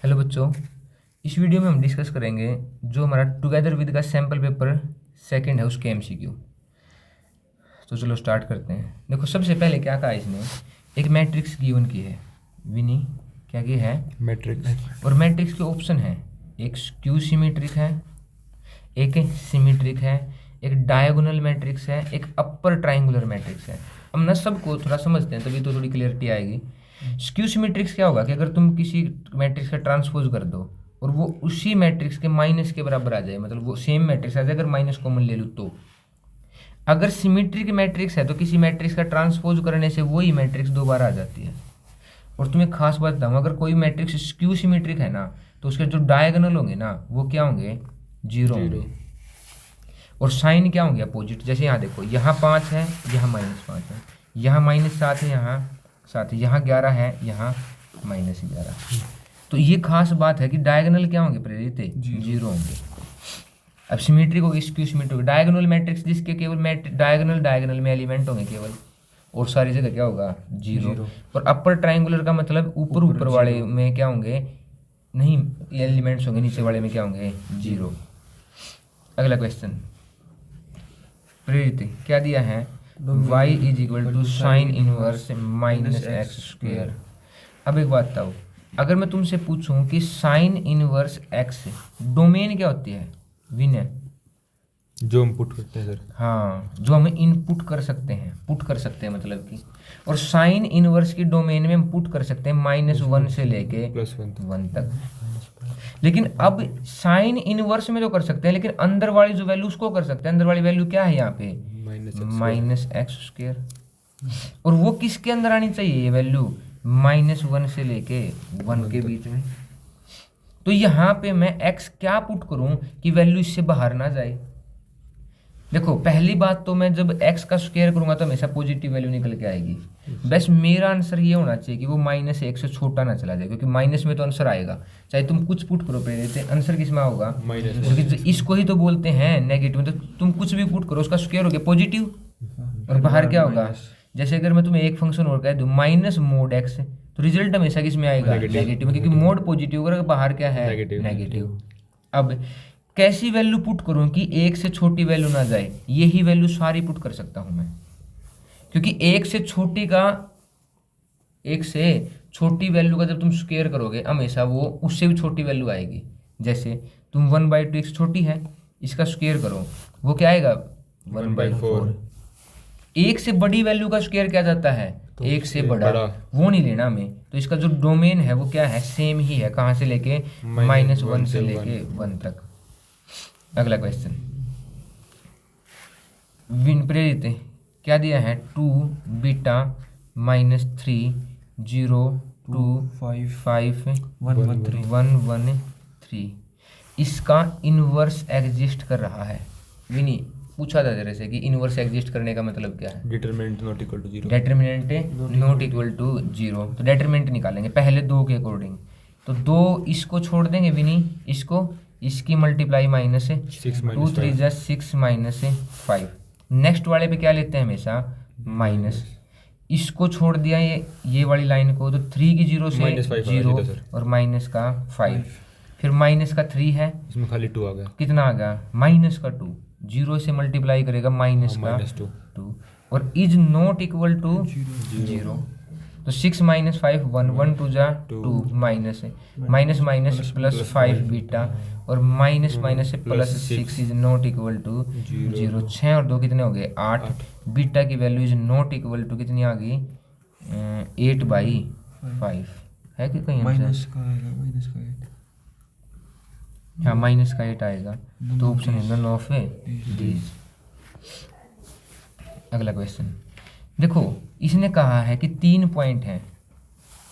Hello बच्चों, इस video में हम डिस्कस करेंगे जो हमारा टुगेदर विद का सैम्पल पेपर सेकंड है उसके एमसीक्यू। तो चलो स्टार्ट करते हैं। देखो सबसे पहले क्या कहा इसने, एक मैट्रिक्स गिवन की है। विनी क्या की है? मैट्रिक्स। और मैट्रिक्स के ऑप्शन है, एक स्क्यू सिमेट्रिक है, एक सिमेट्रिक है, एक डायगोनल मैट्रिक्स है, एक अपर ट्राइंगुलर मैट्रिक्स है। हम ना सबको थोड़ा समझते हैं तभी तो थोड़ी क्लियरिटी आएगी। स्क्यू सिमेट्रिक्स क्या होगा कि अगर तुम किसी मैट्रिक्स का ट्रांसपोज कर दो और वो उसी मैट्रिक्स के माइनस के बराबर आ जाए, मतलब वो सेम मैट्रिक्स आ जाए, अगर माइनस कॉमन ले लूँ तो। अगर सिमेट्रिक मैट्रिक्स है तो किसी मैट्रिक्स का ट्रांसपोज करने से वही मैट्रिक्स दोबारा आ जाती है। और तुम्हें खास बात बताऊँ, अगर कोई मैट्रिक्स स्क्यू सिमेट्रिक है ना तो उसके जो डायगोनल होंगे ना वो क्या होंगे? जीरो होंगे। और साइन क्या होंगे? अपोजिट। जैसे यहाँ देखो, यहाँ 5 है, यहाँ -5 है, यहाँ -7 है, यहाँ 7 है, यहाँ 11 है, यहाँ -11। तो ये खास बात है कि डायगोनल क्या होंगे प्रेरित? जीरो होंगे। अब सिमेट्रिक होगी, स्क्यू सिमेट्रिक होगी। डायगोनल मैट्रिक्स जिसके केवल डायगोनल में एलिमेंट होंगे केवल, और सारी जगह क्या होगा? जीरो। और अपर ट्राइंगुलर का मतलब ऊपर वाले में क्या होंगे? नहीं एलिमेंट्स होंगे, नीचे वाले में क्या होंगे? जीरो। अगला क्वेश्चन प्रेरित क्या दिया है? y is equal to sine inverse -x²। अब एक बात बताओ, अगर मैं तुमसे पूछूं कि साइन इनवर्स x डोमेन क्या होती है? विनय जो हम पुट करते हैं सर। हाँ, जो हम इनपुट कर सकते हैं, पुट कर सकते हैं मतलब कि। और साइन इनवर्स की डोमेन में हम पुट कर सकते हैं -1 से लेके +1 तक। लेकिन अब साइन इनवर्स में तो कर सकते हैं, लेकिन अंदर वाली जो वैल्यू उसको कर सकते हैं। अंदर वाली वैल्यू क्या है यहाँ पे? -x²। और वो किसके अंदर आनी चाहिए ये वैल्यू? -1 से लेके 1 के बीच में। तो यहाँ पे मैं x क्या पुट करूँ कि वैल्यू इससे बाहर ना जाए? देखो पहली बात तो मैं जब x का स्क्वायर करूंगा तो हमेशा पॉजिटिव वैल्यू निकल के आएगी। बस मेरा आंसर ये होना चाहिए कि वो -1 से छोटा ना चला जाए, क्योंकि माइनस में तो आंसर आएगा चाहे तुम कुछ पुट करो प्रेरित, आंसर किस में होगा? क्योंकि इसको ही तो बोलते हैं नेगेटिव। तो तुम कुछ भी पुट करो उसका स्क्वायर हो गया पॉजिटिव, और बाहर क्या होगा? जैसे अगर मैं तुम्हें एक फंक्शन और कह दूँ -mod x, तो रिजल्ट हमेशा किस में आएगा? नेगेटिव में, क्योंकि मोड पॉजिटिव और बाहर क्या है? नेगेटिव। अब कैसी वैल्यू पुट करूं कि 1 से छोटी वैल्यू ना जाए? यही वैल्यू सारी पुट कर सकता हूं मैं, क्योंकि 1 से छोटी वैल्यू का जब तुम स्क्वायर करोगे हमेशा वो उससे भी छोटी वैल्यू आएगी। जैसे तुम 1/2 x छोटी है, इसका स्क्वायर करो, वो क्या आएगा? 1/4। 1 से बड़ी वैल्यू का स्क्वायर क्या जाता है? तो 1 से बड़ा, वो नहीं लेना हमें। तो इसका जो डोमेन है वो क्या है? सेम ही है, कहाँ से लेके? -1 से लेके 1 तक। अगला क्वेश्चन विन प्रेरित क्या दिया है? 2 बीटा -3 0 2 5 1 1 3 इसका इनवर्स एग्जिस्ट कर रहा है। विनी पूछा था तेरे से कि इनवर्स एग्जिस्ट करने का मतलब क्या है? Determinant not equal to zero. Determinant not equal to 0। तो डिटरमिनेंट निकालेंगे पहले 2 के अकॉर्डिंग। तो 2 इसको छोड़ देंगे विनी, इसको, इसकी मल्टीप्लाई -2 3 जा 6 -5। नेक्स्ट वाले पे क्या लेते हैं हमेशा? माइनस। इसको छोड़ दिया ये वाली लाइन को, तो 3 की 0 से 0 और माइनस का 5, फिर माइनस का 3 है, इसमें खाली 2 आ गया। कितना आ गया? -2। 0 से मल्टीप्लाई करेगा -2 और इज नॉट इक्वल टू 0। तो 6 - 5 1 1 2 जा 2 माइनस +5 बीटा और माइनस से +6 इज नॉट इक्वल टू 0। 6 और 2 कितने हो गए? 8। बीटा की value is not equal to कितनी आ गई? 8/5 है कि कहीं माइनस का आएगा, हाँ -8 आएगा। तो ऑप्शन है नन ऑफ दीज। अगला क्वेश्चन देखो, इसने कहा है कि 3 पॉइंट हैं।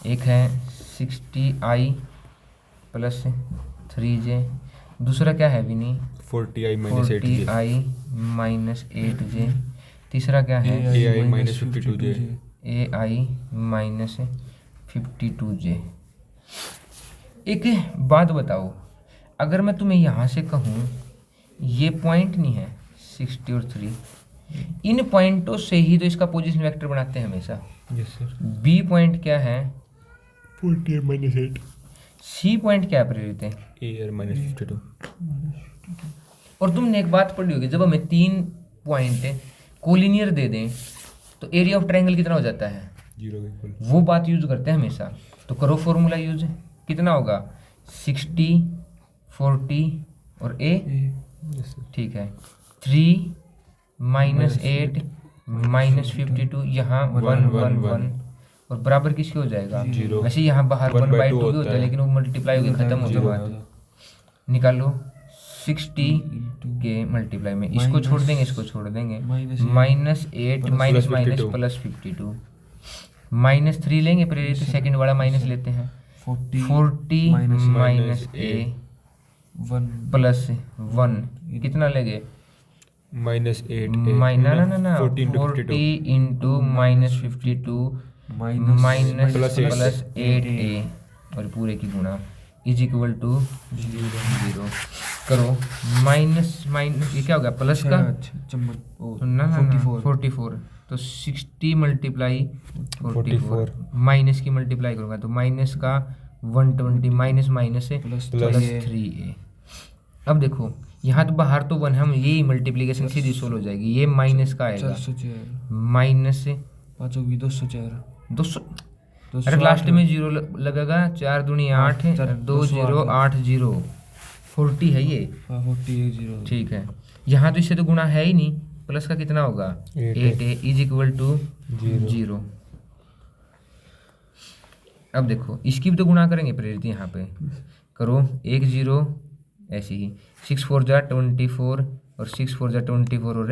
एक है 60i + 3j, दूसरा क्या है विनी? 40i - 8j, तीसरा क्या है? ai - 52j। ai - 52j। एक बात बताओ, अगर मैं तुम्हें यहाँ से कहूँ ये पॉइंट नहीं है 60 और 3, इन पॉइंटों से ही तो इसका पोजीशन वेक्टर बनाते हैं हमेशा। Yes sir. बी पॉइंट क्या है? 40 - 8। सी पॉइंट क्या प्रेरित है? AR minus 52। और तुमने एक बात पढ़ी होगी, जब हमें 3 पॉइंट कोलिनियर दे दें तो एरिया ऑफ ट्रायंगल कितना हो जाता है? 0 के इक्वल। वो बात यूज करते हैं हमेशा। तो करो फॉर्मूला यूज, कितना होगा? 60 40 और ए, यस सर। ठीक है। 3 माइनस 8 माइनस 52, यहाँ 1 1 1 और बराबर किसके हो जाएगा? 0। वैसे यहाँ बाहर 1/2 भी होता होता है, है। लेकिन वो मल्टीप्लाई होकर खत्म हो गया बात। निकालो 60 के मल्टीप्लाई में इसको छोड़ देंगे, इसको छोड़ देंगे, minus 8 minus minus plus 52, minus 3 लेंगे प्रेरित, सेकंड वाला माइनस लेते हैं, 40 माइनस ए प्लस 1 कितना लेंगे? माइनस 8 ना 40 इंटू माइनस 52 माइनस प्लस 8 और पूरे की गुणा इज इक्वल टू 0 करो। माइनस माइनस ये क्या हो गया? प्लस का ना 44, तो 60 मल्टीप्लाई 44 माइनस की मल्टीप्लाई करूँगा तो माइनस का 120 माइनस माइनस से प्लस 3a। अब देखो यहाँ तो बाहर तो 1 हम यही मल्टीप्लीकेशन सीधी सोल्व हो जाएगी। ये माइनस का आएगा माइनस से 200, अरे लास्ट में 0 लगेगा, 4 दूनी 8 2 0 8 0 40 है ये, 40 ठीक है। यहाँ तो इससे तो गुणा है ही नहीं, प्लस का कितना होगा? 8a is equal to 0। अब देखो इसकी भी तो गुणा करेंगे प्रेरित, यहाँ पे करो 1 0 ऐसे ही, 6 4 जा 24 और 6 4 जा 24 और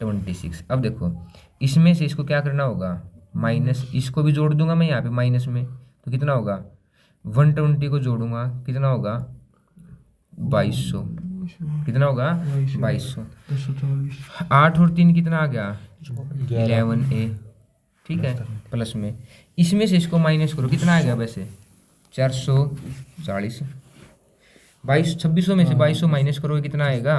26। अब देखो इसमें से इसको क्या करना होगा? माइनस, इसको भी जोड़ दूंगा मैं यहाँ पे माइनस में, तो कितना होगा? 120 को जोड़ूंगा कितना होगा? 2200, कितना होगा? 2200। 8 और 3 कितना आ गया? 11a, ठीक है, प्लस में इसमें से इसको माइनस करो, कितना आएगा वैसे? 440। 2600 में से 2200 माइनस करोगे कितना आएगा?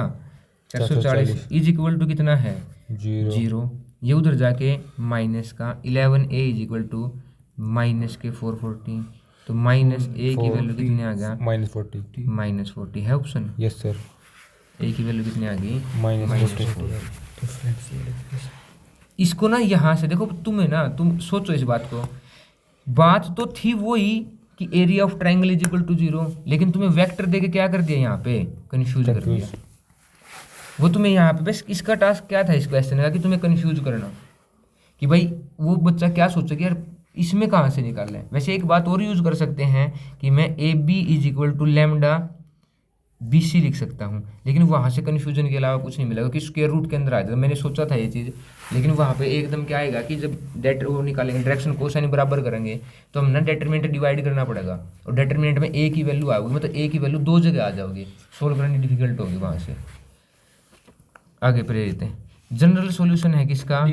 440 इज इक्वल टू कितना है? 0। ये उधर जाके माइनस का 11a is equal to minus के 440, तो माइनस a की वैल्यू कितनी आ गया? माइनस 40 है ऑप्शन। Yes sir. a की वैल्यू कितनी आ गई? माइनस 40। इसको ना यहाँ से देखो, तुम्हें ना तुम सोचो इस बात को, बात तो थी वही कि area of triangle is equal to 0, लेकिन तुम्हें वेक्टर देके क्या कर दिया? यहाँ पे कंफ्यूज कर दिया। वो तुम्हें यहाँ पे बस इसका टास्क क्या था इस क्वेश्चन का, कि तुम्हें कंफ्यूज करना कि भाई वो बच्चा क्या सोचे कि यार इसमें कहाँ से निकालना है। वैसे एक बात और यूज कर सकते हैं कि मैं A B is equal to lambda B C लिख सकता हूँ, लेकिन वहाँ से कन्फ्यूजन के अलावा कुछ नहीं मिलेगा कि स्क्वायर रूट के अंदर आ जाएगा। मैंने सोचा था ये चीज़, लेकिन वहाँ पे एकदम क्या आएगा कि जब वो निकालेंगे डायरेक्शन कोसाइन बराबर करेंगे तो हम ना डिटरमिनेंट डिवाइड करना पड़ेगा, और डिटरमिनेंट में ए की वैल्यू आएगी, मतलब ए की वैल्यू 2 जगह आ जाओगी, सोल्व करनी डिफिकल्ट होगी वहाँ से। आगे प्रेरित है, जनरल सॉल्यूशन है किसका?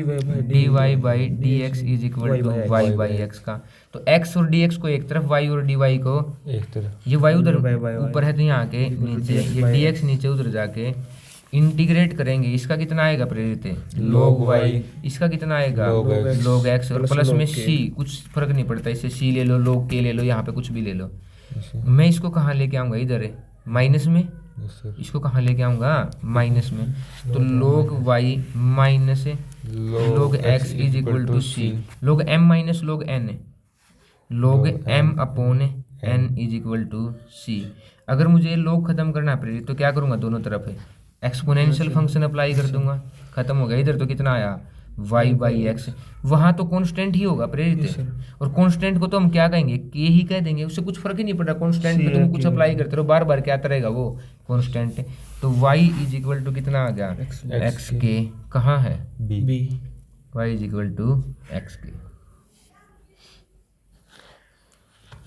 dy by d x is equal to y by x का। तो x और dx को एक तरफ, y और dy को एक तरफ, ये y उधर ऊपर है तो यहाँ के नीचे, ये dx नीचे उधर जाके इंटीग्रेट करेंगे। इसका कितना आएगा प्रेरित है? log y। इसका कितना आएगा? log x और प्लस में c, कुछ फर्क नहीं पड़ता, इससे c ले लो, log k ले लो, यहाँ पे कुछ भी ले लो। मैं इसको कहाँ लेके आऊँगा? इधर है माइनस में, इसको कहाँ लेके आऊँगा? माइनस में। तो log y minus log x is equal to c, log m minus log n, log m upon n is equal to c। अगर मुझे log खत्म करना है प्रेरित तो क्या करूँगा? दोनों तरफ है एक्सपोनेंशियल फंक्शन अप्लाई कर दूंगा, खत्म हो गया। इधर तो कितना आया? y बाई एक्स, वहाँ तो कांस्टेंट ही होगा प्रेरित, और कांस्टेंट को तो हम क्या कहेंगे? के ही कह देंगे, उससे कुछ फर्क ही नहीं पड़ता। कांस्टेंट पे तुम कुछ अप्लाई करते रहो, बार बार क्या आता रहेगा वो कांस्टेंट। तो y इज इक्वल टू कितना आ गया? x के, कहाँ है? b, y is equal to x के।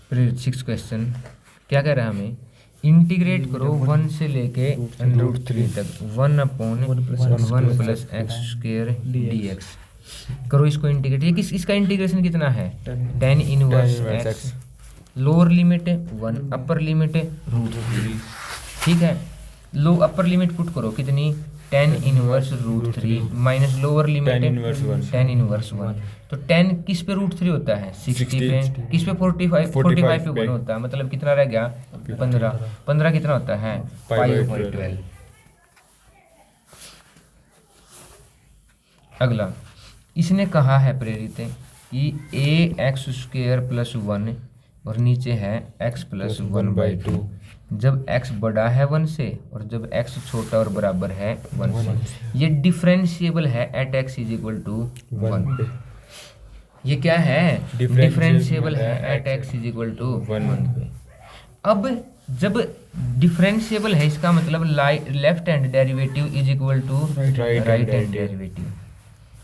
प्रेरित 6 क्वेश्चन क्या कह रहा है हमें? इंटीग्रेट करो 1 से लेके √3 तक, 1 upon 1 plus x square dx। करो इसको इंटीग्रेट। ये इसका इंटीग्रेशन कितना है? tan inverse x, lower limit 1, upper limit √3, ठीक है। लो अपर लिमिट पुट करो कितनी? tan inverse root 3 minus lower limit tan inverse 1. tan inverse 1। तो tan किस पे रूट 3 होता है 60 पे, किस पे 45 पे 1 होता है, मतलब कितना रह गया 15 कितना होता है π/12। अगला इसने कहा है प्रेरित कि ax² + 1 और नीचे है x + 1/2 जब x बड़ा है 1 से और जब x छोटा और बराबर है 1 से, ये डिफरेंशिएबल है एट x = 1। ये क्या है डिफरेंशिएबल है एट x = 1 पे। अब जब डिफरेंशिएबल है इसका मतलब left hand derivative = right hand derivative.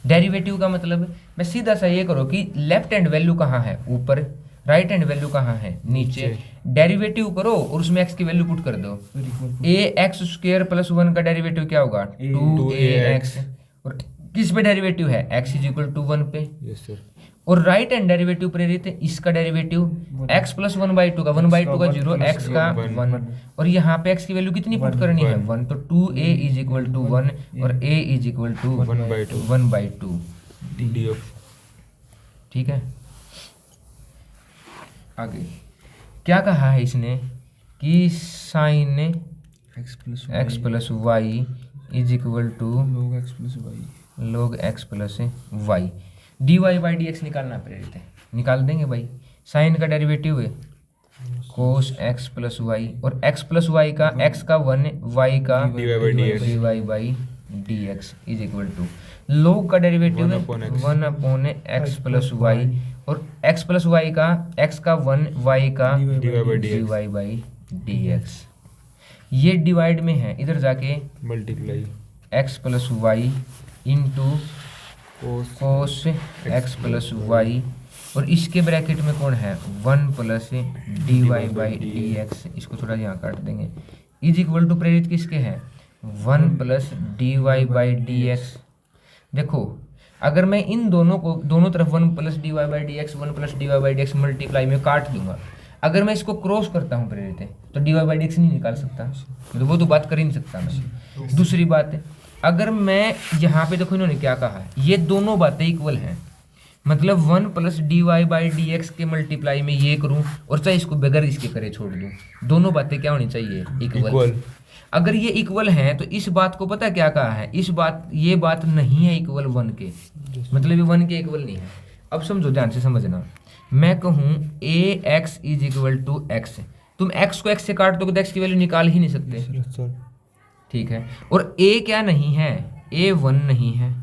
Derivative का मतलब मैं सीधा सा ये करो कि लेफ्ट हैंड वैल्यू कहाँ है ऊपर, राइट हैंड वैल्यू कहाँ है नीचे, डेरिवेटिव करो और उसमें x की वैल्यू पुट कर दो। ax² + 1 का डेरिवेटिव क्या होगा 2ax, और किस पे डेरिवेटिव है x = 1 पे। Yes sir. और राइट हैंड डेरिवेटिव प्रेरित है इसका डेरिवेटिव x + 1/2 का 1/2 का 0 x का 1, और यहाँ पे x की वैल्यू कितनी पुट करनी है 1, तो 2a = 1 और a = 1/2 डी। ठीक है। आगे क्या कहा है इसने कि sin x + y = log x + y। dy/dx निकालना प्रेरित है, निकाल देंगे भाई। साइन का डेरिवेटिव है cos x + y और x + y का x का 1 y का dy/dx = log का डेरिवेटिव है 1/x + y और x + y का x का 1 y का dy/dx। ये डिवाइड में है, इधर जाके multiply x + y into cos x + y और इसके ब्रैकेट में कौन है 1 + dy/dx, इसको थोड़ा यहाँ काट देंगे, = प्रेरित किसके है 1 + dy/dx। देखो अगर मैं इन दोनों को दोनों तरफ 1 + dy/dx 1 + dy/dx मल्टीप्लाई में काट दूंगा, अगर मैं इसको क्रॉस करता हूँ प्रेरित है तो dy/dx नहीं निकाल सकता, मतलब वो तो बात कर ही नहीं सकता मैं। दूसरी बात है अगर मैं यहाँ पे देखो इन्होंने क्या कहा है, ये दोनों बातें इक्वल हैं, मतलब 1 + dy/dx के मल्टीप्लाई में ये करूँ और चाहे इसको बगैर इसके करे छोड़ दूँ, दोनों बातें क्या होनी चाहिए इक्वल। अगर ये इक्वल हैं तो इस बात को पता क्या कहा है, ये बात नहीं है इक्वल 1 के, मतलब ये 1 के इक्वल नहीं है। अब समझो ध्यान से समझना, मैं कहूँ ax = x, तुम x को x से काट दोगे तो x की वैल्यू निकाल ही नहीं सकते, ठीक है। और a क्या नहीं है a 1 नहीं है,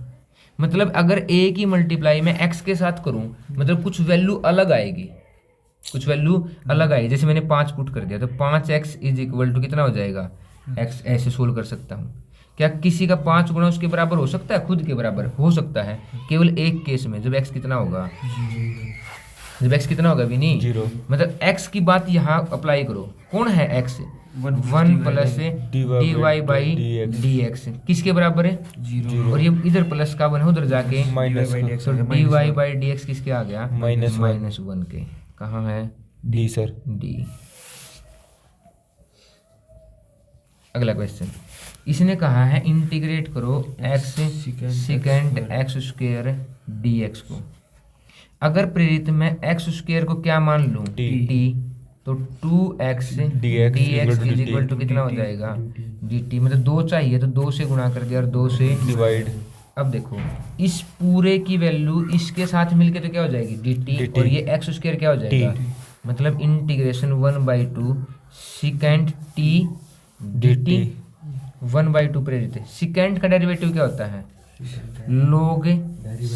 मतलब अगर a की मल्टीप्लाई मैं x के साथ करूं मतलब कुछ वैल्यू अलग आएगी, कुछ वैल्यू अलग आएगी। जैसे मैंने 5 पुट कर दिया तो 5x = कितना हो जाएगा x, ऐसे सोल्व कर सकता हूँ। क्या किसी का 5 गुना उसके बराबर हो सकता है, खुद के बराबर हो सकता है, केवल एक केस में जब x कितना होगा, जब x कितना होगा भी नहीं 0, मतलब x की बात यहाँ अप्लाई करो, कौन है x 1 + dy/dx किसके बराबर है 0, और ये इधर प्लस का 1 है उधर जाके माइनस तो dy/dx किसके आ गया -1 के, कहाँ है डी सर d। अगला क्वेश्चन इसने कहा है इंटीग्रेट करो x secant x² dx को। अगर प्रेरित में x² को क्या मान लूँ t, तो 2x dx = कितना हो जाएगा dt, मतलब 2 चाहिए तो 2 से गुणा कर दिया और 2 से डिवाइड। अब देखो इस पूरे की वैल्यू इसके साथ मिलके तो क्या हो जाएगी dt, और ये x² क्या हो जाएगा मतलब इंटीग्रेशन 1/2 secant t dt 1/2 प्रेरित है। secant का डेरिवेटिव क्या होता है log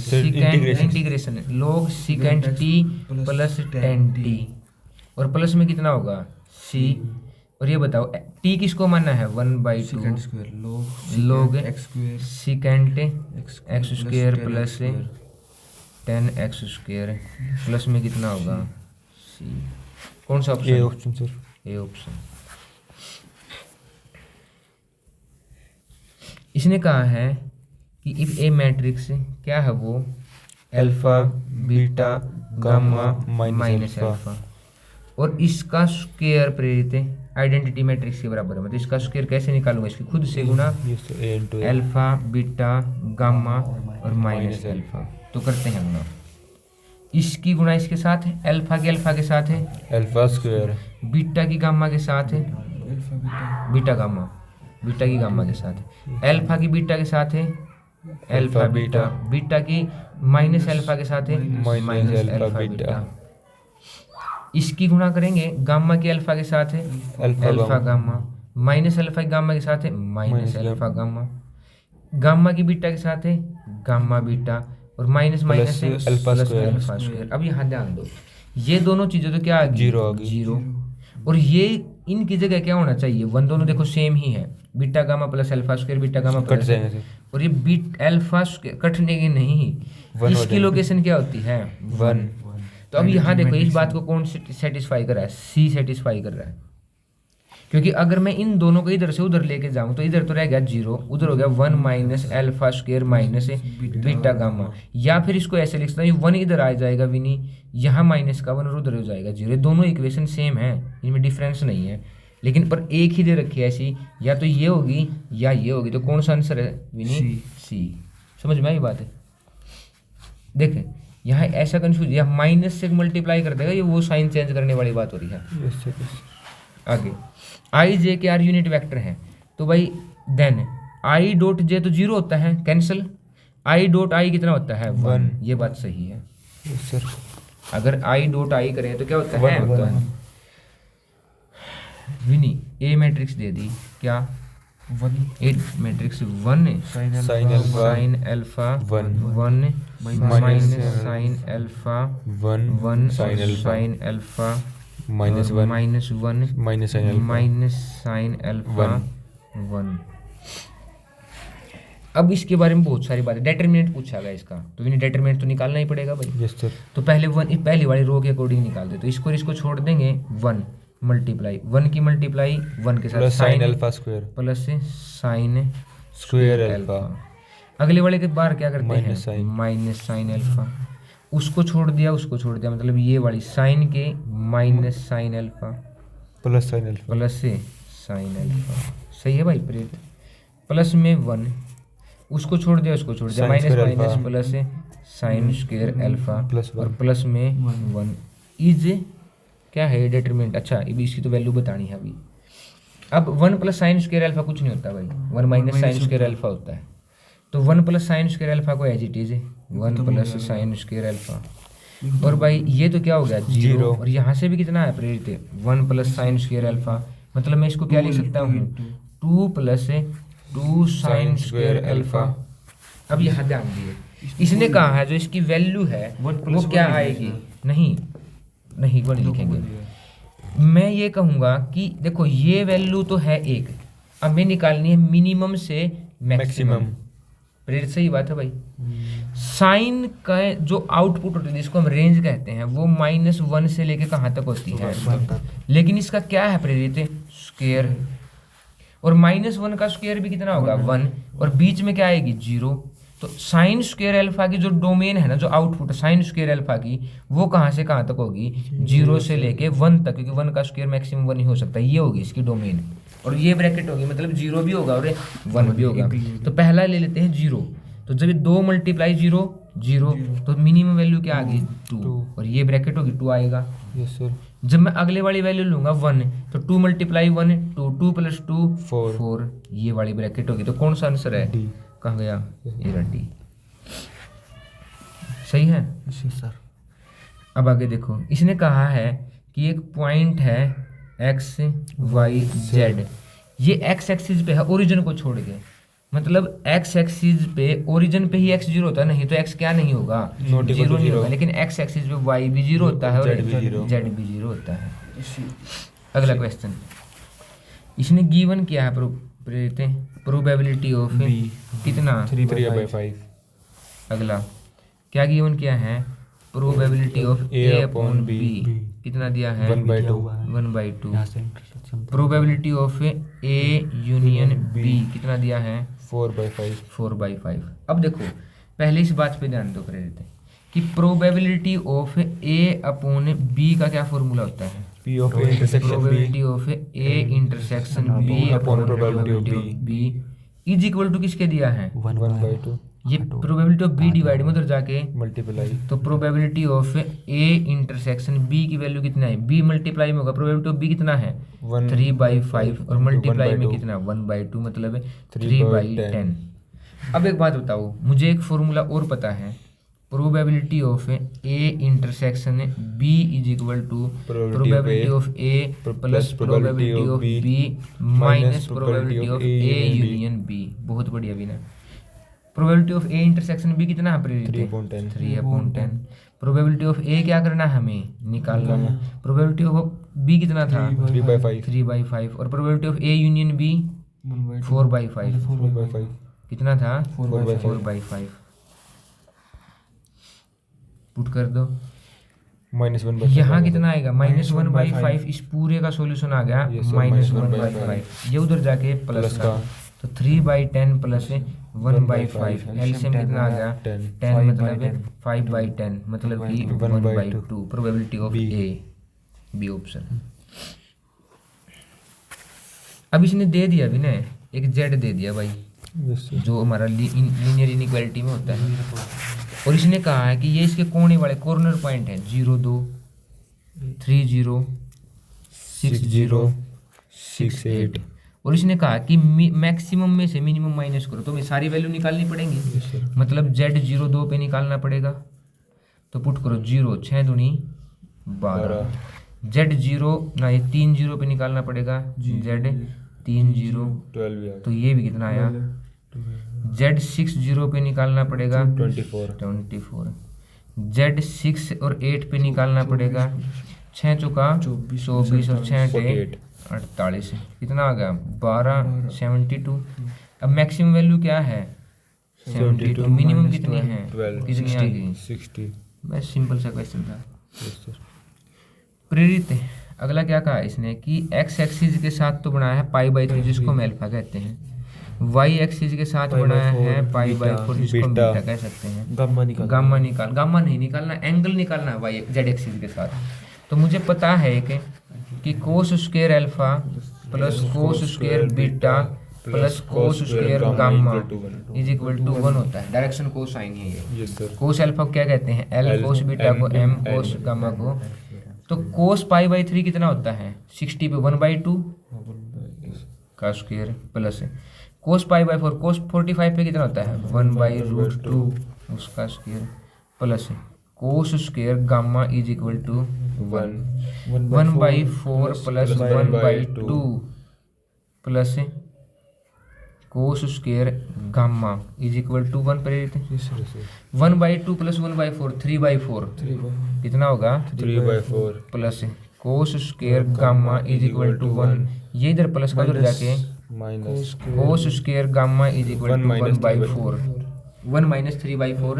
secant integration log secant t + tan t, और प्लस में कितना होगा c, और ये बताओ t किसको मानना है 1/2 log secant x² + tan x², plus में कितना होगा c, कौन सा A option option sir. A option. इसने कहा है कि इफ ए मैट्रिक्स क्या है वो alpha beta gamma minus alpha, और इसका स्क्वायर प्रेरित है आइडेंटिटी मैट्रिक्स के बराबर है। मतलब इसका स्क्वायर कैसे निकालूंगा, इसकी खुद से गुना yes sir, a into a alpha beta gamma और माइनस अल्फा। तो करते हैं गुना, इसकी गुना इसके साथ है, अल्फा के साथ है, अल्फा स्क्वायर बीटा की गामा के साथ है, बीटा की गामा के साथ है, अल्फा की बीटा के साथ है, अल्फा बीटा, बीटा की माइनस अल्फा के साथ है, माइनस अल्फा बीटा। इसकी गुणा करेंगे गामा की अल्फा के साथ है, अल्फा गामा, माइनस अल्फा की गामा के साथ है, माइनस अल्फा गामा, गामा की बीटा के साथ है, गामा बीटा, और माइनस माइनस है alpha plus square. Alpha square. अब यहाँ ध्यान दो, ये दोनों चीजें तो क्या आ गई, जीरो आ गई। जीरो, और ये इनकी जगह क्या होना चाहिए, वन, दोनों देखो सेम ही है, beta gamma plus alpha square, beta gamma cut plus, जाएंगे सर, और ये बीट अल्फा स्क्वायर कटने की नहीं, वन हो इसकी जाएंगे। लोकेशन क्या होती है, वन। तो अब यहाँ देखो इस बात को कौन सेटिस्फाई कर रहा है, सी सेटिस्फाई कर रहा है, क्योंकि अगर मैं इन दोनों को इधर से उधर लेके जाऊं तो इधर तो रह गया जीरो, उधर हो गया one minus alpha square minus beta gamma, या फिर इसको ऐसे लिख सकता हूं, वन इधर आ जाएगा विनी, यहाँ माइनस का वन और उधर हो जाएगा जीरो। दोनों इक्वेशन सेम है, इनमें डिफरेंस नहीं है, लेकिन पर एक ही दे रखी है ऐसी, या तो ये होगी या ये होगी, तो कौन सा आंसर है विनी, सी। समझ में आई बात है। देखें यहाँ ऐसा कंफ्यूज, यहाँ माइनस से मल्टीप्लाई कर देगा, ये वो साइन चेंज करने वाली बात हो रही है। Yes sir, yes. आगे आई जे के आर यूनिट वेक्टर हैं, तो भाई देन आई डॉट जे तो जीरो होता है, कैंसिल, आई डॉट आई कितना होता है, वन, ये बात सही है। यस सर, अगर आई डॉट आई करें तो क्या होता वन है, होता है। विनी ए मैट्रिक्स दे दी, क्या one, a matrix one, sine sine alpha one, one, minus minus sine alpha one, one, sine alpha, sine alpha minus one, minus one, minus sine alpha, minus sine alpha one. One. अब इसके बारे में बहुत सारी बातें, determinant पूछा गया इसका, तो इन्हें डिटरमिनेंट तो निकालना ही पड़ेगा भाई। यस सर, तो पहले वन, पहली वाली रो के अकॉर्डिंग निकाल दे, तो इसको और इसको छोड़ देंगे, वन मल्टीप्लाई, वन की मल्टीप्लाई वन के साथ plus sine alpha square, plus sine square alpha, अगले वाले के बार क्या करते माइनस हैं, साइन। माइनस साइन अल्फा, उसको छोड़ दिया, उसको छोड़ दिया, मतलब ये वाली साइन के minus sine alpha plus sine alpha, plus से साइन अल्फा। सही है भाई प्रेत, प्लस में वन, उसको छोड़ दिया, उसको छोड़ दिया, Sin minus square minus alpha। Plus sine square alpha plus और वन। प्लस में वन इज क्या है डिटरमिनेंट। अच्छा अभी इसकी तो वैल्यू बतानी है अभी। अब one plus sine square alpha कुछ नहीं होता भाई, one minus sine square alpha होता है, तो one plus sine square alpha को as it is one plus sine square alpha, और भाई ये तो क्या हो गया जीरो, जीरो। और यहाँ से भी कितना है प्रेरित, one plus sine square alpha, मतलब मैं इसको क्या लिख सकता हूँ, two plus two sign square alpha. अब यहाँ ध्यान दिए, इसने कहा है जो इसकी वैल्यू है वो क्या आएगी, नहीं नहीं वो नहीं लिखेंगे, मैं ये कहूँगा कि देखो ये वैल्यू तो है एक, अब मैं निकालनी है मिनिमम से मैक्सिमम। प्रेरित सही बात है भाई। साइन का जो आउटपुट होती है जिसको हम रेंज कहते हैं वो -1 से लेके कहाँ तक होती है, लेकिन इसका क्या है प्रेरित, स्क्वायर, और -1 का स्क्वायर भी कितना होगा 1, और बीच में क्या आएगी 0। तो साइन स्क्वायर अल्फा की जो डोमेन है ना, जो आउटपुट साइन स्क्वायर अल्फा की, वो कहाँ से कहाँ तक होगी, 0 से लेके 1 तक, क्योंकि 1 का स्क्वायर मैक्सिमम 1 ही हो सकता है, ये होगी इसकी डोमेन, और ये ब्रैकेट होगी, मतलब 0 भी होगा और 1 भी होगा। तो पहला ले लेते हैं 0, तो जब 2 × 0 0, तो मिनिमम वैल्यू क्या आ गई 2, और ये ब्रैकेट होगी 2 आएगा। यस सर, जब मैं अगले वाली वैल्यू लूंगा 1, तो 2 × 1 2, 2 + 2 4, 4, ये वाली ब्रैकेट होगी। तो कौन सा आंसर है, डी। कहाँ गया, ये रहा डी। सही है सर। अब आगे देखो, इसने कहा है कि एक पॉइंट है एक्स वाई जेड, ये एक्स एक्सिस पे है ओरिजिन को छोड़ के, मतलब एक्स एक्सिस पे ओरिजिन पे ही x 0 होता है, नहीं तो x क्या नहीं होगा, Not equal to 0 नहीं zero। होगा, लेकिन x एक्सिस पे y भी 0 होता है और Z भी 0। z भी 0 होता है। अगला क्वेश्चन, इसने गिवन किया है प्रोबेबिलिटी ऑफ कितना 3/5। अगला क्या गिवन किया है, प्रोबेबिलिटी ऑफ A/B कितना दिया है 1/2। 1/2। Probability of A union B कितना दिया है 4/5। 4/5। अब देखो पहले इस बात पे ध्यान दो प्रेरित कि प्रोबेबिलिटी ऑफ A/B का क्या फॉर्मूला होता है, P of A intersection B probability of A intersection B upon probability of B is equal to किसके दिया है 1/2 ये प्रोबेबिलिटी ऑफ बी डिवाइड में उधर जाके मल्टीप्लाई तो probability of A intersection B की वैल्यू कितना है बी मल्टीप्लाई में होगा प्रोबेबिलिटी ऑफ बी कितना है 3/5 और मल्टीप्लाई में कितना 1/2 मतलब 3/10। अब एक बात बताओ मुझे एक फॉर्मूला और पता है probability of A intersection B is equal to probability of A plus probability of B minus probability of A union B. बहुत बढ़िया भी ना। Probability of A intersection B कितना है प्रेरित 3/10। प्रोबेबिलिटी ऑफ ए क्या करना है हमें निकालना है। प्रोबेबिलिटी ऑफ बी कितना था 3/5 और probability of A union B 4/5 कितना था 4/5 पुट कर दो -1/5 यहाँ कितना आएगा -1/5 इस पूरे का सॉल्यूशन आ गया -1/5 ये उधर जाके प्लस का तो 3/10 प्लस 1/5 एलसीएम कितना आ गया 10 मतलब 5/10 मतलब कि 1/2 probability of A B option. अब इसने दे दिया भी ना एक जेड दे दिया भाई जो हमारा लीनियर इनइक्वालिटी में होता है और इसने कहा है कि ये इसके कोने वाले कॉर्नर पॉइंट है 0 2 3 0 6 0 6 8 और इसने कहा कि मैक्सिमम में से मिनिमम माइनस करो तो हमें सारी वैल्यू निकालनी पड़ेंगी मतलब जेड 0 2 पे निकालना पड़ेगा तो पुट करो 0 6 दूनी 12 जेड 0 ना ये 3 0 पे निकालना पड़ेगा जेड 3 0 12 तो ये भी कितना आया जेड 6 0 पे निकालना पड़ेगा 24 जेड 6 और 8 पे निकालना पड़ेगा 6 चौका 24 और 6 8 48 कितना आ गया 12 72। अब मैक्सिमम वैल्यू क्या है 72 मिनिमम कितनी है कितनी आ गई 60। बस सिंपल सा क्वेश्चन था। प्रेरित अगला क्या कहा इसने कि एक्स एक्सिस के साथ तो बनाया है π/3 जिसको हम अल्फा कहते हैं वाई एक्सिस के साथ बनाया है π/4 जिसको हम बीटा कह सकते हैं। गामा नहीं निकालना एंगल निकालना है वाई जेड एक्सिस के साथ। तो मुझे पता है कि cos square alpha plus cos square beta plus cos square gamma is equal to 1 होता है। डायरेक्शन कोसाइन है ये कोस अल्फा क्या कहते हैं एल कोस बीटा को एम कोस गामा को। तो कोस π/3 कितना होता है 60 पे 1/2 का स्क्वायर प्लस कोस π/4 कोस 45 पे कितना होता है 1/√2 उसका square plus cos square gamma is equal to 1/4 plus 1/2 plus cos square gamma is equal to 1 प्रेरित 1/2 प्लस 1/4 3/4 कितना होगा 3/4 plus cos square gamma is equal to 1 ये इधर प्लस का उधर जाके minus cos square gamma is equal to 1/4 1 - 3/4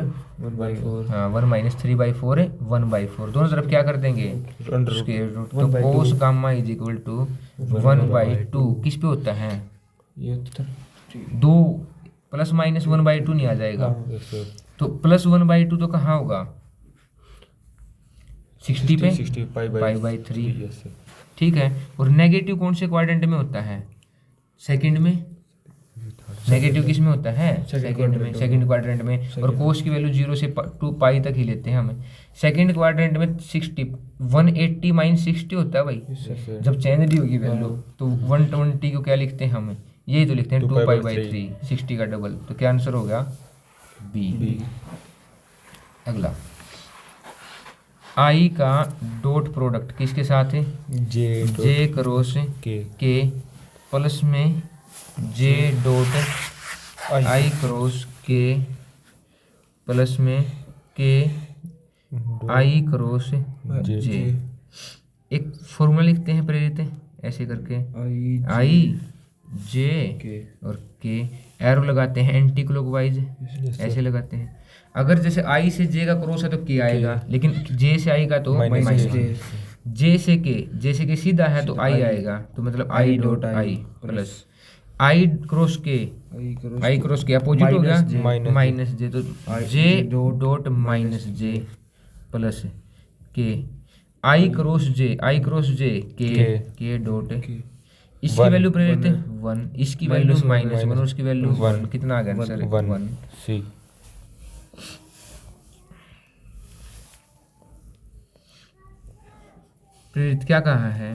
हाँ 1 - 3/4 1/4 दोनों तरफ क्या कर देंगे स्क्वायर रूट तो cos gamma is equal to 1/2 किस पे होता है 2 प्लस माइनस 1/2 नहीं आ जाएगा तो प्लस 1/2 तो कहाँ होगा 60 पे π/3 ठीक है। और नेगेटिव कौन से क्वाड्रेंट में होता है सेकंड में नेगेटिव किस में होता है सेकंड में सेकंड क्वाड्रेंट में और कोस की वैल्यू 0 से 2 पाई तक ही लेते हैं हमें सेकंड क्वाड्रेंट में 60 180 - 60 होता है भाई जब चेंज भी होगी वैल्यू तो 120 को क्या लिखते हैं हम यही तो लिखते हैं 2π/3 60 का डबल तो क्या आंसर हो गया बी। अगला आई का डॉट प्रोडक्ट किसके साथ है जे क्रॉस के प्लस में जे डॉट आई क्रॉस के प्लस में के आई क्रॉस जे एक फॉर्मूला लिखते हैं प्रेरित ऐसे करके आई जे और के एरो लगाते हैं एंटी क्लॉकवाइज ऐसे लगाते हैं। अगर जैसे आई से जे का क्रॉस है तो के आएगा लेकिन जे से आई का तो माइनस जे से के सीधा है तो आई आएगा तो मतलब I dot I plus I cross के अपोजिट हो गया माइनस जे तो जे डॉट माइनस जे प्लस के आई क्रॉस जे के डॉट इसकी One. वैल्यू प्रेरित 1, इसकी वैल्यू -1 और उसकी वैल्यू 1, One. कितना आ गया आंसर? 1 सी। प्रेरित क्या कहा है?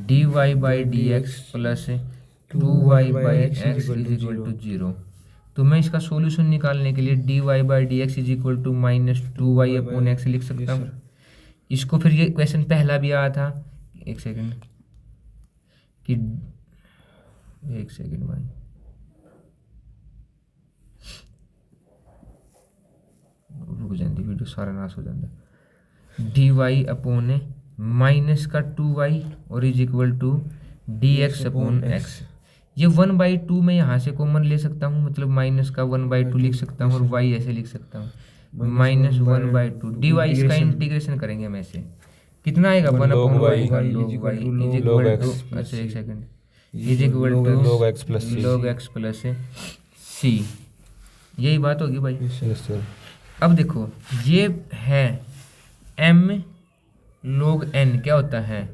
dy by d x plus 2y by x is equal to 0। तो मैं इसका सॉल्यूशन निकालने के लिए dy by d x is equal to -2y upon x लिख सकता हूँ। इसको फिर ये क्वेश्चन पहला भी आया था, एक सेकंड भाई, रुक जाती वीडियो, सारा नाश हो जाता। dy अपॉन माइनस का 2y और is equal to dx upon x. ये 1/2 मैं यहाँ से कॉमन ले सकता हूँ, मतलब माइनस का 1/2 लिख सकता हूँ और y ऐसे लिख सकता हूँ -1/2 dy। इसका इंटीग्रेशन करेंगे हम ऐसे, कितना आएगा? 1 upon y log y is equal to, अच्छा एक second, is equal to log x plus c। log x plus c। यही बात होगी भाई। Yes sir. अब देखो ये है m log n, क्या होता है?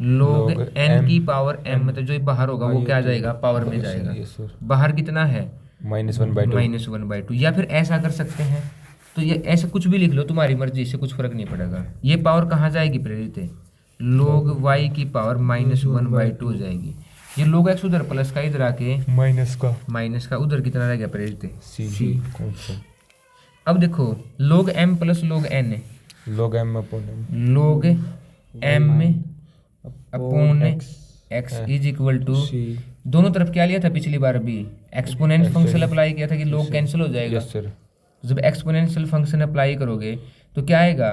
log n की पावर m, मतलब जो बाहर होगा वो क्या आ जाएगा? पावर में जाएगा। Yes sir. बाहर कितना है? -1/2। -1/2। या फिर ऐसा कर सकते हैं, तो ये ऐसे कुछ भी लिख लो, तुम्हारी मर्जी, इससे कुछ फर्क नहीं पड़ेगा। ये पावर कहाँ जाएगी प्रेरित? log y की पावर -1/2 हो जाएगी। ये log x उधर प्लस का इधर आके माइनस का उधर कितना रह गया प्रेरित? सी। अब देखो log m plus log n, log m upon log m upon x is equal to, दोनों तरफ क्या लिया था पिछली बार भी? एक्सपोनेंट फंक्शन अप्लाई किया था कि log कैंसिल हो जाएगा। Yes sir. जब एक्सपोनेंशियल फंक्शन अप्लाई करोगे तो क्या आएगा?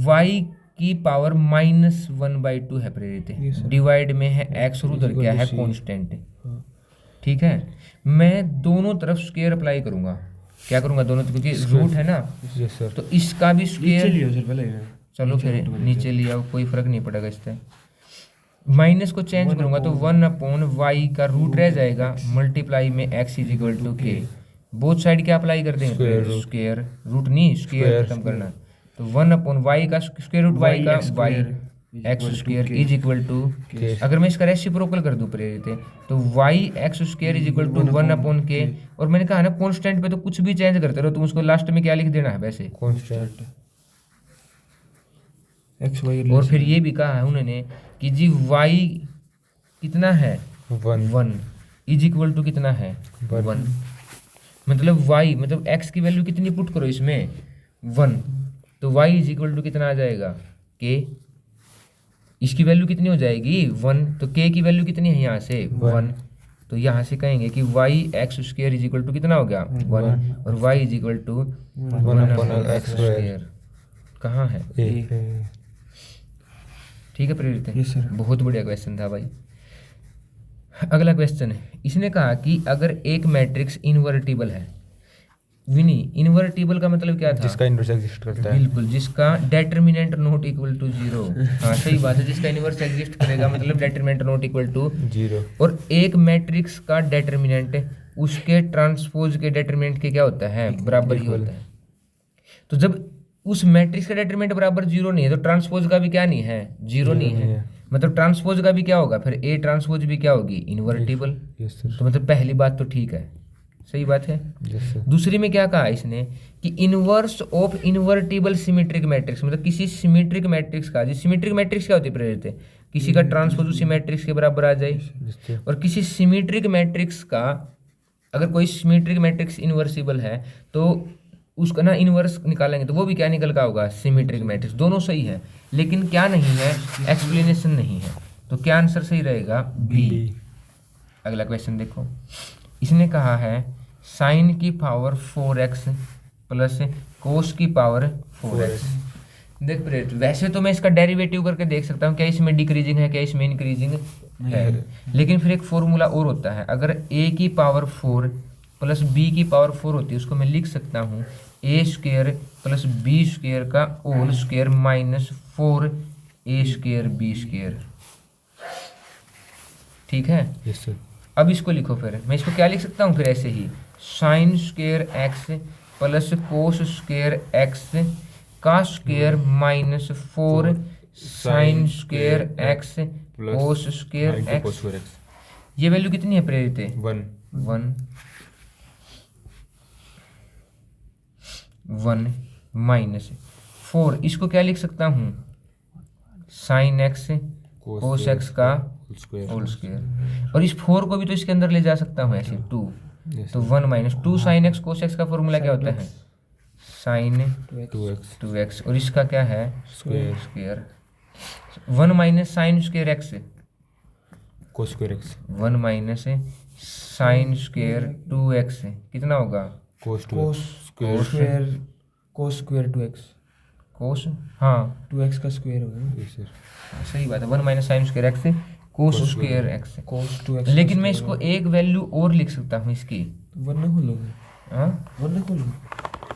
y की पावर -1/2 है प्रेरित, डिवाइड में है x और उधर क्या है? कांस्टेंट। ठीक है, मैं दोनों तरफ स्क्वायर अप्लाई करूंगा। क्या करूंगा? दोनों तरफ, क्योंकि रूट है ना, यस सर। तो इसका भी स्क्वायर, चलो फिर नीचे लिया, कोई फर्क नहीं पड़ेगा इससे। माइनस को चेंज करूंगा तो 1 अपॉन वाई का रूट रह जाएगा, मल्टीप्लाई में x इज इक्वल टू के। बोथ साइड क्या अप्लाई कर देंगे? स्क्वायर रूट, नहीं स्क्वायर खत्म करना, तो 1 अपॉन वाई का स्क्वायर रूट वाई का y x square is equal to, अगर मैं इसका रेसिप्रोकल कर दूं प्रेरित तो y x square is equal to 1 upon k. और मैंने कहा ना कांस्टेंट पे तो कुछ भी चेंज करते रहो, तुम उसको लास्ट में क्या लिख देना है वैसे, कांस्टेंट एक्स वाई। और फिर ये भी कहा है उन्होंने कि जी y कितना है? 1 इज इक्वल टू कितना है? 1। मतलब y, मतलब x की वैल्यू कितनी पुट करो इसमें? 1, तो y इज इक्वल टू कितना आ जाएगा? k। इसकी वैल्यू कितनी हो जाएगी? 1, तो k की वैल्यू कितनी है यहाँ से? 1। तो यहाँ से कहेंगे कि y x square is equal to कितना हो गया? 1, और y is equal to 1 upon x square. कहाँ है? ठीक है प्रेरित है। Yes sir. बहुत बढ़िया क्वेश्चन था भाई। अगला क्वेश्चन है, इसने कहा कि अगर एक मैट्रिक्स इन्वर्टिबल है, विनी इन्वर्टिबल का मतलब क्या था? जिसका इनवर्स एग्जिस्ट करता है। बिल्कुल, जिसका डेटर्मिनेंट नॉट इक्वल टू 0। हाँ सही बात है, जिसका इनवर्स एग्जिस्ट करेगा मतलब डेटर्मिनेंट नॉट इक्वल टू 0। और एक मैट्रिक्स का डेटर्मिनेंट उसके ट्रांसपोज के डेटर्मिनेंट के क्या होता है? बराबर ही होता है। तो जब उस मैट्रिक्स का डेटर्मिनेंट बराबर 0 नहीं है, तो ट्रांसपोज का भी क्या नहीं है? 0 नहीं है। मतलब ट्रांसपोज का भी क्या होगा फिर? ए ट्रांसपोज भी क्या होगी? इन्वर्टिबल। Yes sir. तो मतलब पहली बात तो ठीक है, सही बात है। Yes sir. दूसरी में क्या कहा इसने कि inverse of invertible symmetric matrix, मतलब किसी सिमेट्रिक मैट्रिक्स का, जी सिमेट्रिक मैट्रिक्स क्या होती है प्रेरित है? किसी का ट्रांसपोज उसी मैट्रिक्स के बराबर आ जाए। और किसी सिमेट्रिक मैट्रिक्स का, अगर कोई सिमेट्रिक मैट्रिक्स इन्वर्सिबल है तो उसका ना इनवर्स निकालेंगे तो वो भी क्या निकल का होगा? Symmetric matrix. दोनों सही है, लेकिन क्या नहीं है? एक्सप्लेनेशन नहीं है। तो क्या आंसर सही रहेगा? बी। अगला क्वेश्चन देखो, इसने कहा है साइन की पावर 4x प्लस कोस की पावर 4x। देख प्रेरित, वैसे तो मैं इसका डेरिवेटिव करके देख सकता हूँ क्या इसमें डिक्रीजिंग है, क्या इसमें इंक्रीजिंग है, लेकिन फिर एक फॉर्मूला और होता है। अगर a की पावर 4 प्लस b की पावर 4 होती है, उसको मैं लिख सकता हूँ a square plus b square का whole square minus 4a square b square. ठीक है। Yes sir. अब इसको लिखो, फिर मैं इसको क्या लिख सकता हूँ फिर ऐसे ही, sine square x plus cos square x का square minus 4 sine square x cos square x. ये वैल्यू कितनी है प्रेरित? 1 माइनस 4, इसको क्या लिख सकता हूँ? साइन एक्स कोस एक्स का होल स्क्वायर, और इस 4 को भी तो इसके अंदर ले जा सकता हूँ ऐसे 2, तो 1 minus 2 sine x cos x का फॉर्मूला क्या होता है? साइन 2x, और इसका क्या है? Square. 1 minus sine square x cos square x, 1 minus sine square 2x कितना होगा? कोस स्क्वायर 2x, कोस, हाँ 2x का स्क्वायर होगा। यस सर, सही बात है। 1 minus sine square x cos square x. cos 2x, लेकिन मैं इसको एक वैल्यू और लिख सकता हूँ इसकी। वन ना खोलोगे? हाँ, वन ना खोलोगे?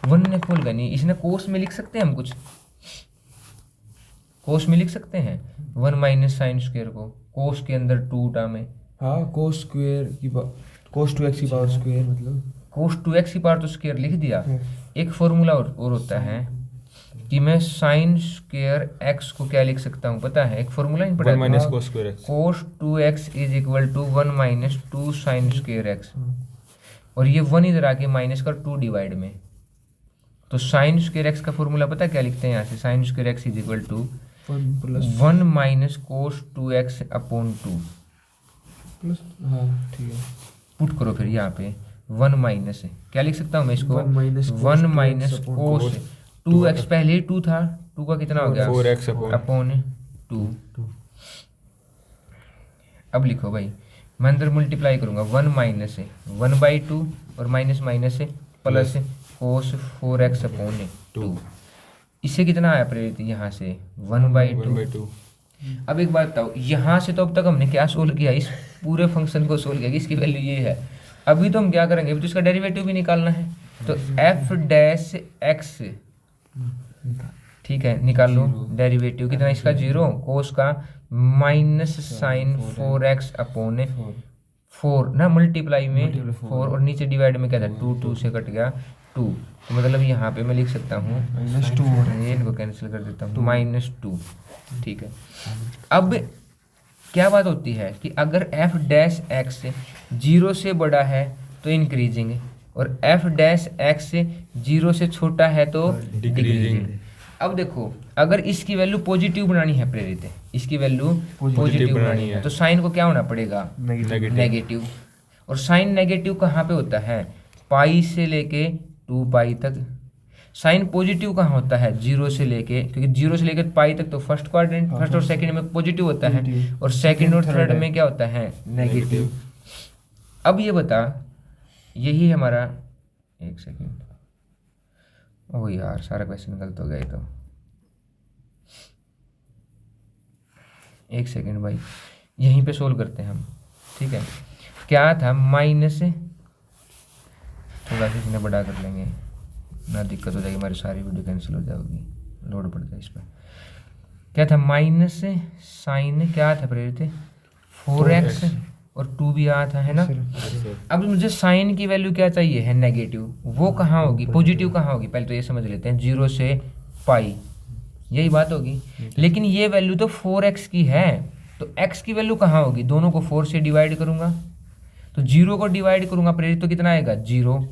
1 ने खोल नहीं, इसने कोस में लिख सकते हैं हम कुछ, कोस में लिख सकते हैं 1 माइनस साइन स्क्वायर को, कोस के अंदर 2 टर्म है। हाँ cos 2x की पावर स्क्वायर, मतलब कोस 2x की पावर तो स्क्वायर लिख दिया। एक फॉर्मूला और होता है कि मैं साइन स्क्वायर एक्स को क्या लिख सकता हूँ पता है? एक फॉर्मूला नहीं पढ़ा? 1 minus cos square x, cos 2x is equal to 1 minus 2 sine square x, और ये 1 इधर आके माइनस कर 2 डिवाइड में, तो साइन स्क्वायर एक्स का फॉर्मूला पता क्या लिखते हैं यहाँ से? Sine square x is equal to 1 minus cos 2x upon 2 plus, हाँ ठीक है, पुट करो फिर यहाँ पे 1 माइनस क्या लिख सकता हूँ मैं इसको? 1 माइनस 1 माइनस कोस 2x, पहले ही 2 था, 2 का कितना हो गया? 4x upon 2। अब लिखो भाई, मैं अंदर मल्टीप्लाई करूंगा 1 माइनस 1/2 और minus minus plus cos 4x upon 2। इससे कितना आया प्रेरित? यहाँ से 1/2। अब एक बात बताओ, यहाँ से तो अब तक हमने क्या सोल्व किया? इस पूरे फंक्शन को सोल्व किया कि इसकी वैल्यू ये है। अभी तो हम क्या करेंगे? अभी तो इसका डेरिवेटिव भी निकालना है, तो f डैश x, ठीक है, निकाल लो डेरिवेटिव कितना इसका? 0, कोस का माइनस साइन 4x अपॉन 4 ना, मल्टीप्लाई में 4 और नीचे डिवाइड में क्या था? 2 से कट गया 2, तो मतलब यहाँ पे मैं लिख सकता हूँ -2, इनको कैंसिल कर देता हूँ -2, ठीक है। अब क्या बात होती है कि अगर f डैश x 0 से बड़ा है तो इंक्रीजिंग, और f डैश x 0 से छोटा है तो डिक्रीजिंग। अब देखो, अगर इसकी वैल्यू पॉजिटिव बनानी है प्रेरित, इसकी वैल्यू पॉजिटिव बनानी है, तो साइन को क्या होना पड़ेगा? नेगेटिव। और साइन नेगेटिव कहाँ पे होता है? पाई से लेके 2 पाई तक। साइन पॉजिटिव कहाँ होता है? 0 से लेके, क्योंकि 0 से लेके पाई तक तो फर्स्ट क्वाड्रेंट, फर्स्ट और सेकंड में पॉजिटिव होता है, और सेकंड और थर्ड में क्या होता है? नेगेटिव। अब ये बता, यही हमारा, एक सेकंड, ओ यार सारा क्वेश्चन गलत हो गया ये तो, एक सेकंड भाई, यहीं पे सोल्व करते हैं हम, ठीक है। क्या था? माइनस, थोड़ा सा इसमें बड़ा कर लेंगे ना, दिक्कत हो जाएगी, हमारी सारी वीडियो कैंसिल हो जाएगी, लोड पड़ जाए इस पर। क्या था? माइनस साइन क्या था प्रेरित? 4x और 2 भी आया था, है ना। अब मुझे साइन की वैल्यू क्या चाहिए है? नेगेटिव। वो कहाँ होगी? पॉजिटिव कहाँ होगी? पहले तो ये समझ लेते हैं, 0 से पाई, यही बात होगी। लेकिन ये वैल्यू तो 4x की है, तो x की वैल्यू कहाँ होगी? दोनों को 4 से डिवाइड करूंगा, तो 0 को डिवाइड करूंगा प्रेरित, तो कितना आएगा? 0,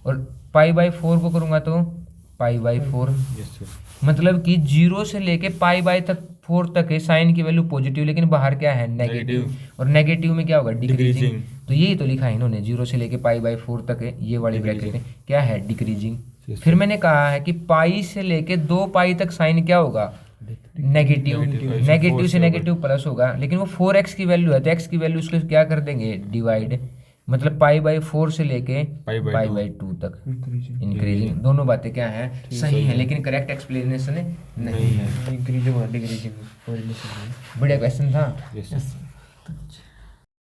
और पाई/4 को करूंगा तो पाई/4। मतलब कि 0 से लेके पाई/4 तक है साइन की वैल्यू पॉजिटिव, लेकिन बाहर क्या है? नेगेटिव। और नेगेटिव में क्या होगा? डिक्रीजिंग। तो यही तो लिखा है इन्होंने, 0 से लेके पाई/4 तक है, ये वाली ब्रैकेट में क्या है? डिक्रीजिंग। फिर मैंने कहा है कि पाई से लेके 2 पाई तक साइन क्या होगा? नेगेटिव। नेगेटिव से नेगेटिव प्लस होगा, लेकिन वो 4x की वैल्यू है, तो x की वैल्यू उसको क्या कर देंगे? डिवाइड। मतलब पाई/4 से लेके पाई/2 तक इंक्रीजिंग। दोनों बातें क्या है? सही है, लेकिन करेक्ट एक्सप्लेनेशन नहीं है। इंक्रीजिंग और डिक्रीजिंग। बढ़िया क्वेश्चन था।